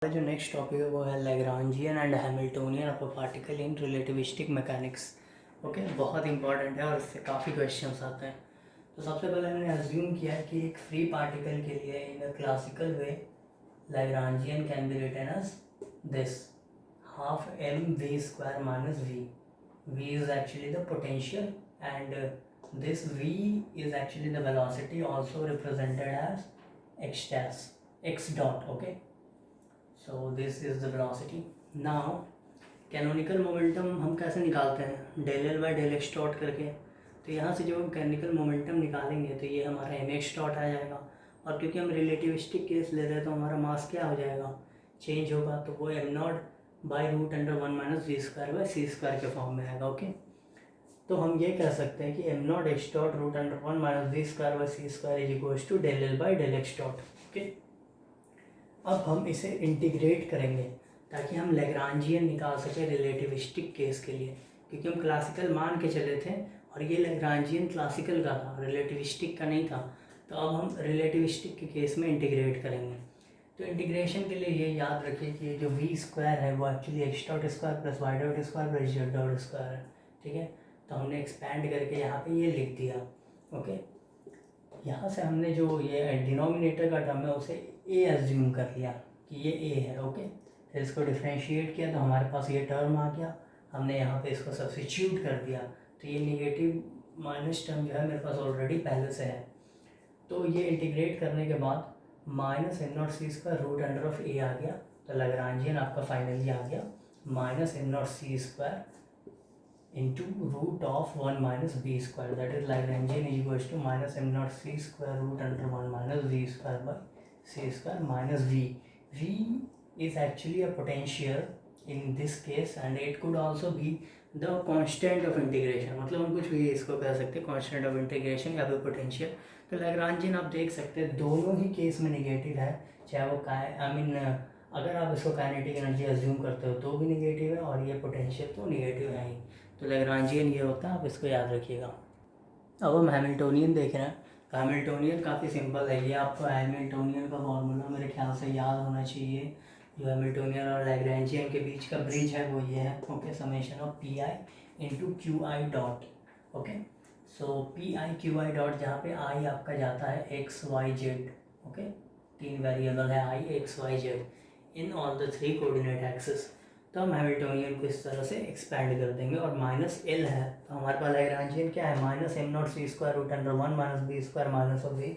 जो next topic है वो है Lagrangian and Hamiltonian of a particle in relativistic mechanics. Okay, बहुत इंपॉर्टेंट है और इससे काफ़ी क्वेश्चंस आते हैं। तो सबसे पहले मैंने अज्यूम किया है कि एक फ्री पार्टिकल के लिए in a classical way Lagrangian can be written as this half m v square minus v. V is actually the potential and this V is actually the velocity, also represented as x dash, x dot. Okay, so this is the velocity. Now canonical momentum हम कैसे निकालते हैं, del L by del x dot करके. तो यहाँ से जब हम कैनिकल मोमेंटम निकालेंगे तो ये हमारा एम एक्स डॉट आ जाएगा, और क्योंकि हम रिलेटिविस्टिक केस ले रहे हैं तो हमारा मास क्या हो जाएगा, चेंज होगा. तो वो m naught by root under one minus v square by C square के फॉर्म में आएगा. ओके, तो हम ये कह सकते हैं कि m naught x dot root under one minus v square by C square is equals to del L by del x dot. Okay, अब हम इसे इंटीग्रेट करेंगे ताकि हम लैग्रांजियन निकाल सकें रिलेटिविस्टिक केस के लिए, क्योंकि हम क्लासिकल मान के चले थे और ये लैग्रांजियन क्लासिकल का था, रिलेटिविस्टिक का नहीं था. तो अब हम रिलेटिविस्टिक के केस में इंटीग्रेट करेंगे. तो इंटीग्रेशन के लिए ये याद रखिए कि जो वी स्क्वायर है वो actually x dot square plus y dot square plus z dot square है. ठीक है, तो हमने एक्सपैंड करके यहाँ पे ये लिख दिया. ओके, यहाँ से हमने जो ये डिनोमिनेटर का टर्म है उसे ए एज्यूम कर लिया कि ये ए है. ओके, फिर इसको डिफ्रेंशिएट किया तो हमारे पास ये टर्म आ गया. हमने यहाँ पे इसको सब्स्टिट्यूट कर दिया तो ये निगेटिव माइनस टर्म जो है मेरे पास ऑलरेडी पहले से है. तो ये इंटीग्रेट करने के बाद minus m not C square root under of a आ गया. तो लैग्रांजियन आपका फाइनली आ गया minus m not C square into root of 1 minus b square, that is Lagrangian is equals to minus m naught c square root under 1 minus v square by c square minus v. V is actually a potential in this case and it could also be the constant of integration. मतलब हम कुछ भी इसको कह सकते हैं constant of integration या फिर potential. तो Lagrangian आप देख सकते हैं दोनों ही केस में निगेटिव है, चाहे वो अगर आप इसको काइनेटिक एनर्जी अज्यूम करते हो तो भी निगेटिव है और ये पोटेंशियल तो निगेटिव है ही. तो लैग्रांजियन ये होता है, आप इसको याद रखिएगा. अब हम हैमिल्टोनियन देख रहे हैं. तो हैमिल्टोनियन काफ़ी सिंपल है. ये आपको हैमिल्टोनियन का फॉर्मूला मेरे ख्याल से याद होना चाहिए. जो हैमिल्टोनियन और लैग्रांजियन के बीच का ब्रिज है वो ये है. Okay, summation of p i into q i dot. Okay, so p i q i dot जहाँ पे आई आपका जाता है एक्स वाई जेड. ओके, तीन वेरिएबल है i x y z in all the three coordinate axis. तो हम Hamiltonian को इस तरह से एक्सपैंड कर देंगे और माइनस एल है तो हमारे पास लैग्रांजियन क्या है, minus m not C square root under one minus B square minus of v.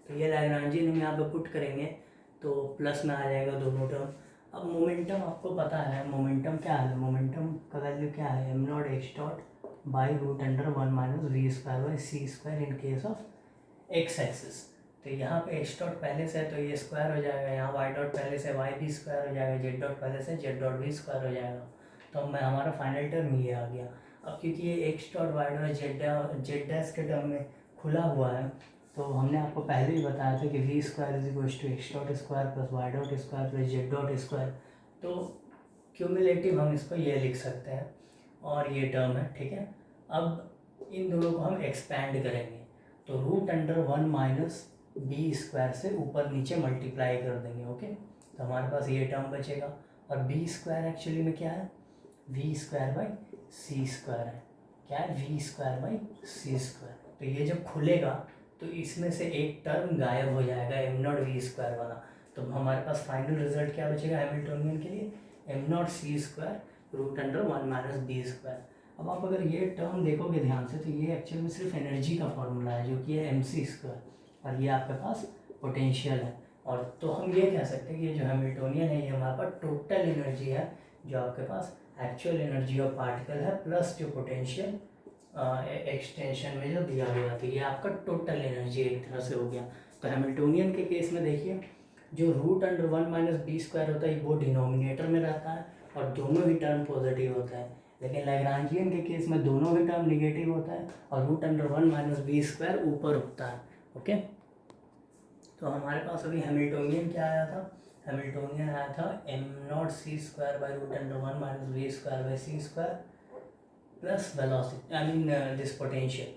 तो ये लैग्रांजियन हम यहाँ पे पुट करेंगे तो प्लस में आ जाएगा दोनों टर्म. अब मोमेंटम आपको पता है, मोमेंटम क्या है, मोमेंटम का वैल्यू क्या है, m naught x dot by root under one minus v square by C square in case of x axis. तो यहाँ पे एच डॉट पहले से है तो ये स्क्वायर हो जाएगा, यहाँ वाई डॉट पहले से वाई भी स्क्वायर हो जाएगा, जेड डॉट पहले से जेड डॉट भी स्क्वायर हो जाएगा. तो मैं हमारा फाइनल टर्म ये आ गया. अब क्योंकि ये x dot y dot z dash के टर्म में खुला हुआ है तो हमने आपको पहले ही बताया था कि v square is equal to x dot square plus y dot square plus z dot square. तो क्यूमुलेटिव हम इसको ये लिख सकते हैं और ये टर्म है. ठीक है, अब इन दोनों को हम एक्सपैंड करेंगे तो root under one minus B square से ऊपर नीचे मल्टीप्लाई कर देंगे. ओके, तो हमारे पास ये टर्म बचेगा और बी स्क्वायर एक्चुअली में क्या है, v square by C square है. क्या है, v square by C square. तो ये जब खुलेगा तो इसमें से एक टर्म गायब हो जाएगा एम नॉट वी स्क्वायर वाला. तो हमारे पास फाइनल रिजल्ट क्या बचेगा हैमिल्टोनियन के लिए, m not C square root under one minus B square. अब आप अगर ये टर्म देखोगे ध्यान से तो ये एक्चुअली में सिर्फ एनर्जी का फॉर्मूला है जो कि है एम सी स्क्वायर और ये आपके पास पोटेंशियल है. और तो हम ये कह सकते हैं कि ये जो हैमिल्टोनियन है ये हमारे पास टोटल एनर्जी है जो आपके पास एक्चुअल एनर्जी ऑफ पार्टिकल है प्लस जो पोटेंशियल एक्सटेंशन में जो दिया गया था, ये आपका टोटल एनर्जी एक तरह से हो गया. तो हैमिल्टोनियन के केस में देखिए जो root under one minus B square होता है वो डिनोमिनेटर में रहता है और दोनों ही टर्म पॉजिटिव होता है. लेकिन लैग्रांजियन के केस में दोनों ही टर्म निगेटिव होता है और root under one minus B square ऊपर उठता है. ओके, तो हमारे पास अभी हैमिल्टोनियन क्या आया था, हैमिल्टोनियन आया था m not C square by root under one minus v square by C square plus velocity I mean this potential.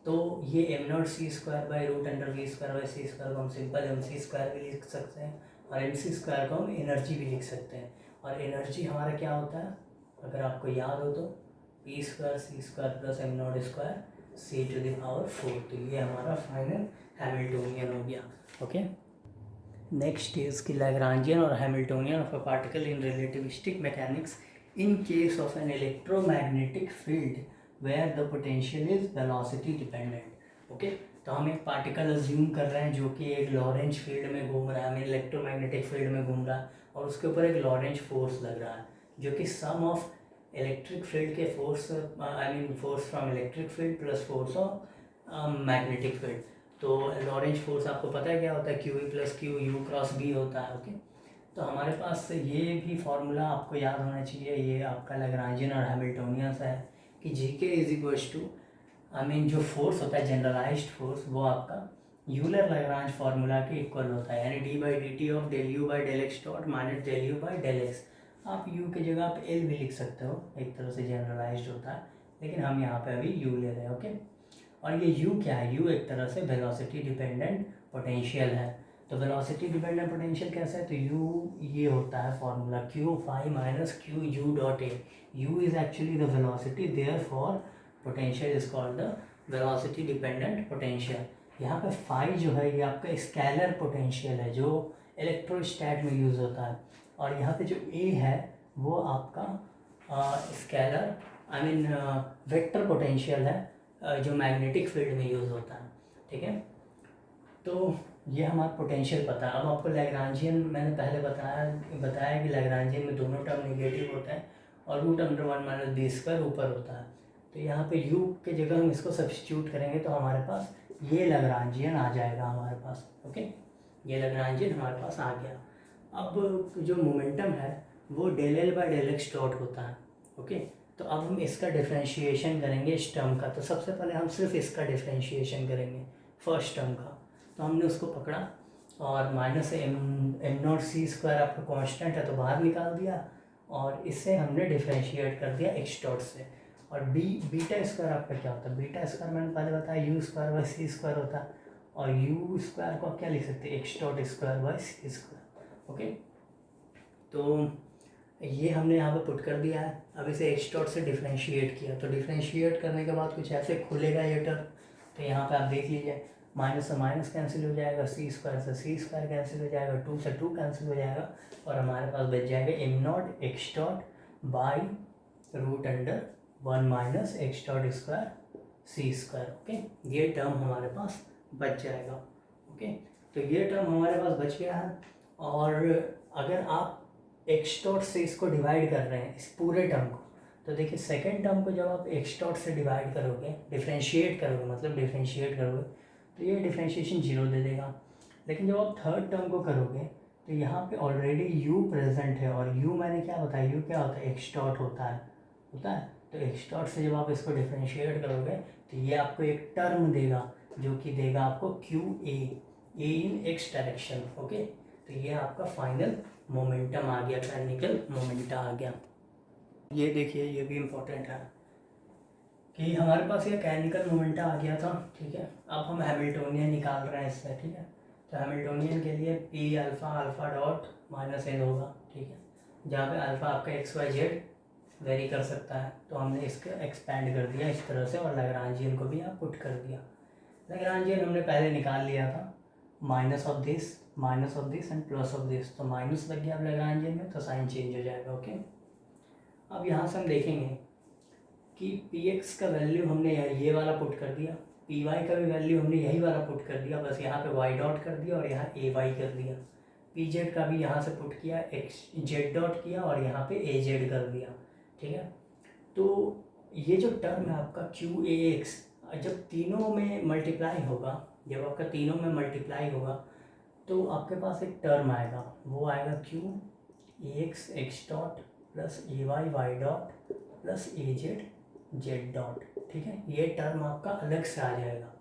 तो ये m not C square by root under v square by C square को हम simple M C square भी लिख सकते हैं और mc² को हम एनर्जी भी लिख सकते हैं। और एनर्जी हमारा क्या होता है, अगर आपको याद हो तो p² c² plus m0² c⁴। तो ये हमारा फाइनल हैमिल्टोनियन हो गया। ओके, नेक्स्ट इज कि लैग्रांजियन और Hamiltonian of a particle in relativistic mechanics in case of an electromagnetic field where the potential is velocity dependent. Okay, तो हम एक पार्टिकल अज्यूम कर रहे हैं जो कि एक लॉरेंज फील्ड में घूम रहा है, हमें इलेक्ट्रोमैग्नेटिक फील्ड में घूम रहा है, और उसके ऊपर एक लॉरेंज फोर्स लग रहा है जो कि सम ऑफ इलेक्ट्रिक फील्ड के force, I mean force from electric field plus force of magnetic field. तो लॉरेंज फोर्स आपको पता है क्या होता है, QE प्लस Q U×B होता है। ओके, तो हमारे पास ये भी फार्मूला आपको याद होना चाहिए, ये आपका लैग्रांजियन और हैमिल्टोनियन सा है कि GK is equals to, I mean जो फोर्स होता है जनरलाइज्ड फोर्स, वो आपका यूलर लैग्रांज फार्मूला के इक्वल होता है, यानी d/dt ऑफ del U by del x dot minus del U by del x। आप U की जगह आप L भी लिख सकते हो, एक तरह से जनरलाइज्ड होता है, लेकिन हम यहाँ पे अभी U ले रहे हैं। ओके, और ये U क्या है, U एक तरह से वेलोसिटी डिपेंडेंट पोटेंशियल है। तो वेलोसिटी डिपेंडेंट पोटेंशियल कैसे है, तो U ये होता है formula Q phi minus Q U dot A। U is actually the velocity, therefore potential is called the velocity dependent potential. यहाँ पे फाई जो है ये आपका स्केलर पोटेंशियल है जो इलेक्ट्रोस्टैट में यूज़ होता है, और यहाँ पे जो ए है वो आपका scalar, I mean vector potential है जो मैग्नेटिक फील्ड में यूज़ होता है। ठीक है, तो ये हमारा पोटेंशियल पता है। अब आपको लैग्रांजियन मैंने पहले बताया कि लैग्रांजियन में दोनों टर्म नेगेटिव होते हैं और √1 - b² ऊपर होता है। तो यहाँ पे u के जगह हम इसको सब्स्टिट्यूट करेंगे तो हमारे पास ये लैग्रांजियन आ जाएगा हमारे पास। ओके, ये लैग्रांजियन हमारे पास आ गया। अब जो मोमेंटम है वो del L by del x dot होता है। ओके, तो अब हम इसका डिफ्रेंशिएशन करेंगे इस टर्म का। तो सबसे पहले हम सिर्फ इसका डिफ्रेंशिएशन करेंगे फर्स्ट टर्म का। तो हमने उसको पकड़ा और माइनस m0c² आपका कांस्टेंट है तो बाहर निकाल दिया, और इससे हमने डिफ्रेंशिएट कर दिया x डॉट से। और बीटा² आपका क्या होता है, बीटा² मैंने पहले बताया U² / c² होता है, और U² को आप क्या लिख सकते हैं, x.² / c²। ओके, तो ये हमने यहाँ पे पुट कर दिया है। अब इसे x डॉट से डिफ्रेंशिएट किया, तो डिफ्रेंशिएट करने के बाद कुछ ऐसे खुलेगा ये टर्म। तो यहाँ पे आप देख लीजिए, माइनस से माइनस कैंसिल हो जाएगा, c² से c² कैंसिल हो जाएगा, 2 से 2 कैंसिल हो जाएगा, और हमारे पास बच जाएगा m0 x dot by √1 - x.² c²। Okay, ये टर्म हमारे पास बच जाएगा। ओके, तो ये टर्म हमारे पास बच गया है। और अगर आप x डॉट से इसको डिवाइड कर रहे हैं इस पूरे टर्म को, तो देखिए सेकेंड टर्म को जब आप x डॉट से डिवाइड करोगे, डिफ्रेंशिएट करोगे, मतलब डिफ्रेंशिएट करोगे, तो ये डिफ्रेंशिएशन 0 दे देगा। लेकिन जब आप थर्ड टर्म को करोगे तो यहाँ पे ऑलरेडी u प्रेजेंट है, और u मैंने क्या बताया, u क्या होता है, x डॉट होता है। तो x डॉट से जब आप इसको डिफ्रेंशिएट करोगे तो ये आपको एक टर्म देगा जो कि देगा आपको QA, A in x direction. Okay, तो ये आपका फाइनल मोमेंटम आ गया, कैनिकल मोमेंटा आ गया। ये देखिए, ये भी इम्पोर्टेंट है कि हमारे पास ये कैनिकल मोमेंटा आ गया था। ठीक है, अब हम हैमिल्टोनियन निकाल रहे हैं इससे। ठीक है, तो हैमिल्टोनियन के लिए P अल्फ़ा डॉट -L होगा। ठीक है, जहाँ पे अल्फ़ा आपका XYZ वेरी कर सकता है, तो हमने इसको एक्सपेंड कर दिया इस तरह से, और लैग्रांजियन को भी आप पुट कर दिया। लैग्रांजियन हमने पहले निकाल लिया था, minus of this and plus of this, तो माइनस लग गया अब लैग्रांजियन में, तो साइन चेंज हो जाएगा। ओके, अब यहाँ से हम देखेंगे कि Px का वैल्यू हमने ये वाला पुट कर दिया, Py का भी वैल्यू हमने यही वाला पुट कर दिया, बस यहाँ पे y डॉट कर दिया और यहाँ Ay कर दिया। Pz का भी यहाँ से पुट किया, z डॉट किया और यहाँ पे Az कर दिया। ठीक है, तो ये जो टर्म है आपका QAX, जब तीनों में मल्टीप्लाई होगा, जब आपका तीनों में मल्टीप्लाई होगा तो आपके पास एक टर्म आएगा, वो आएगा QAX x dot plus AY y dot plus AZ z dot. ठीक है, ये टर्म आपका अलग से आ जाएगा,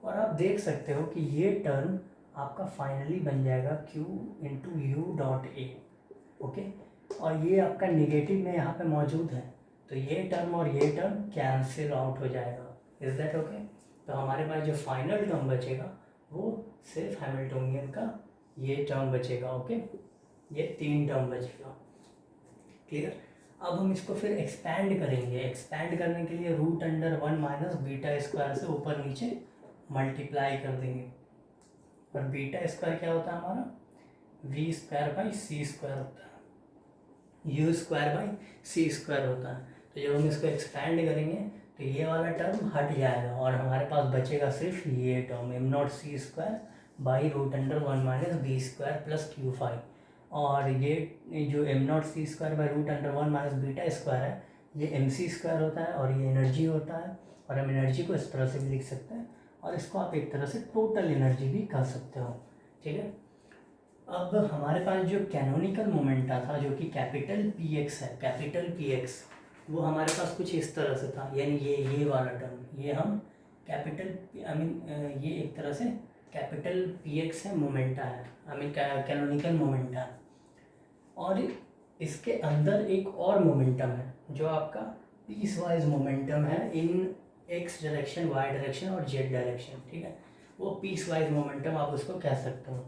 और आप देख सकते हो कि ये टर्म आपका फाइनली बन जाएगा Q into U dot A. Okay, और ये आपका निगेटिव में यहाँ पे मौजूद है, तो ये टर्म और ये टर्म कैंसिल आउट हो जाएगा। Is that okay? तो हमारे पास जो फाइनल टर्म बचेगा वो सिर्फ हैमिल्टोनियन का ये टर्म बचेगा। ओके, ये 3 टर्म बचेगा। क्लियर। अब हम इसको फिर एक्सपैंड करेंगे। एक्सपैंड करने के लिए root under 1 minus beta square से ऊपर नीचे मल्टीप्लाई कर देंगे। और बीटा स्क्वायर क्या होता है हमारा, v square by C square होता है, u square by C square होता है। तो जब हम इसको एक्सपैंड करेंगे तो ये वाला टर्म हट जाएगा और हमारे पास बचेगा सिर्फ ये term M not C square by root under 1 minus B square plus Q five. और ये जो M not C square by root under 1 minus beta square है, ये एम सी स्क्वायर होता है और ये एनर्जी होता है। और हम एनर्जी को इस तरह से भी लिख सकते हैं और इसको आप एक तरह से टोटल एनर्जी भी कह सकते हो। ठीक है। अब हमारे पास जो कैनोनिकल मोमेंटा था जो कि कैपिटल पी एक्स है, कैपिटल पी एक्स, वो हमारे पास कुछ इस तरह से था। यानी ये वाला टर्म, ये हम कैपिटल आई मीन ये एक तरह से कैपिटल पी एक्स है, मोमेंटा है, आई मीन कैनोनिकल मोमेंटा है। और इसके अंदर एक और मोमेंटम है जो आपका पीस वाइज मोमेंटम है इन एक्स डायरेक्शन, वाई डायरेक्शन और जेड डायरेक्शन। ठीक है, वो पीस वाइज मोमेंटम आप उसको कह सकते हो।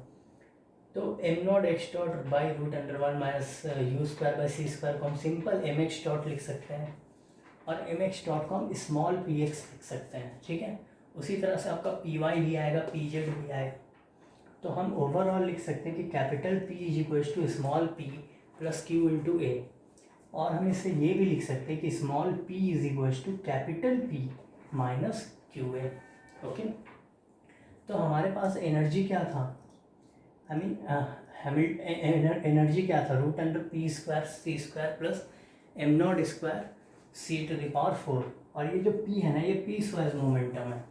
तो M naught x dot by root under 1 minus U square by C square को हम सिंपल एम एक्स डॉट लिख सकते हैं और एम एक्स डॉट को हम स्मॉल पी एक्स लिख सकते हैं। ठीक है, उसी तरह से आपका पी वाई भी आएगा, पी जेड भी आएगा। तो हम ओवरऑल लिख सकते हैं कि capital p is equals to small p plus q into a. और हम इससे ये भी लिख सकते हैं कि small p is equals to capital p minus q a. Okay, तो हमारे पास एनर्जी क्या था, आई मीन एनर्जी क्या था, root under P square C square plus M naught square C to the power 4। और ये जो पी है ना, ये पीस वाइज मोमेंटम है।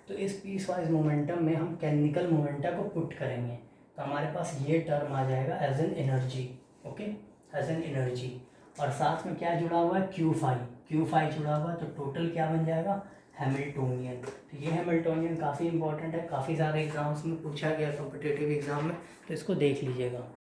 तो इस पीस वाइज मोमेंटम में हम कैनिकल मोमेंटा को पुट करेंगे तो हमारे पास ये टर्म आ जाएगा as an energy. Okay, as an energy. और साथ में क्या जुड़ा हुआ है, क्यू फाई जुड़ा हुआ है। तो टोटल क्या बन जाएगा, हैमिल्टोनियन। तो ये हैमिल्टोनियन काफ़ी इंपॉर्टेंट है, काफ़ी ज़्यादा एग्जाम्स में पूछा गया कॉम्पिटिटिव एग्जाम में, तो इसको देख लीजिएगा।